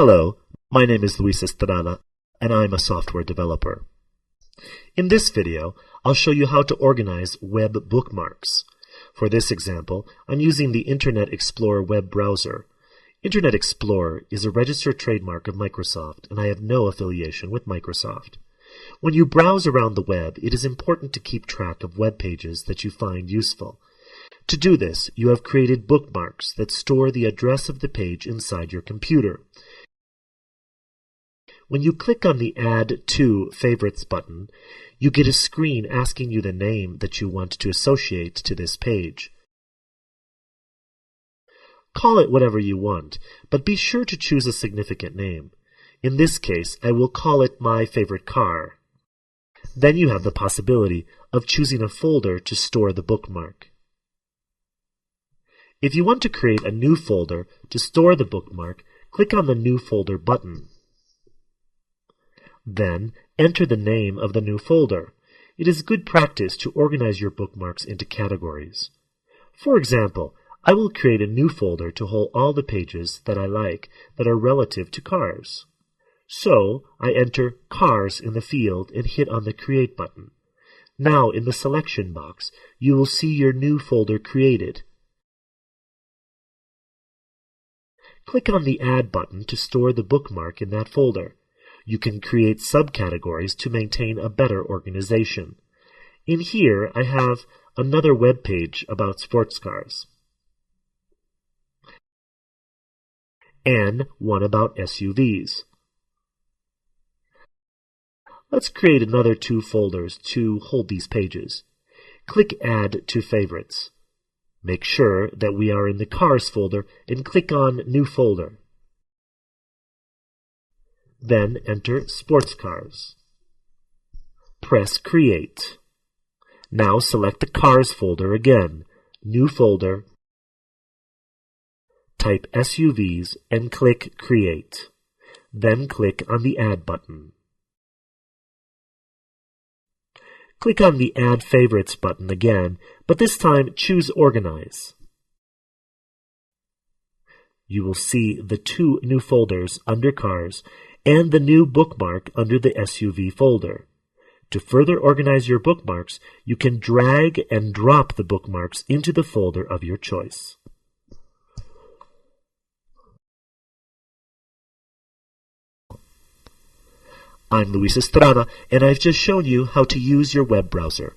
Hello, my name is Luis Estrada, and I'm a software developer. In this video, I'll show you how to organize web bookmarks. For this example, I'm using the Internet Explorer web browser. Internet Explorer is a registered trademark of Microsoft, and I have no affiliation with Microsoft. When you browse around the web, it is important to keep track of web pages that you find useful. To do this, you have created bookmarks that store the address of the page inside your computer. When you click on the Add to Favorites button, you get a screen asking you the name that you want to associate to this page. Call it whatever you want, but be sure to choose a significant name. In this case, I will call it My Favorite Car. Then you have the possibility of choosing a folder to store the bookmark. If you want to create a new folder to store the bookmark, click on the New Folder button. Then, enter the name of the new folder. It is good practice to organize your bookmarks into categories. For example, I will create a new folder to hold all the pages that I like that are relative to cars. So, I enter Cars in the field and hit on the Create button. Now, in the selection box, you will see your new folder created. Click on the Add button to store the bookmark in that folder. You can create subcategories to maintain a better organization. In here, I have another web page about sports cars, and one about SUVs. Let's create another two folders to hold these pages. Click Add to Favorites. Make sure that we are in the Cars folder and click on New Folder. Then enter Sports Cars. Press Create. Now select the Cars folder again. New Folder. Type SUVs and click Create. Then click on the Add button. Click on the Add Favorites button again, but this time choose Organize. You will see the two new folders under Cars and the new bookmark under the SUV folder. To further organize your bookmarks, you can drag and drop the bookmarks into the folder of your choice. I'm Luis Estrada, and I've just shown you how to use your web browser.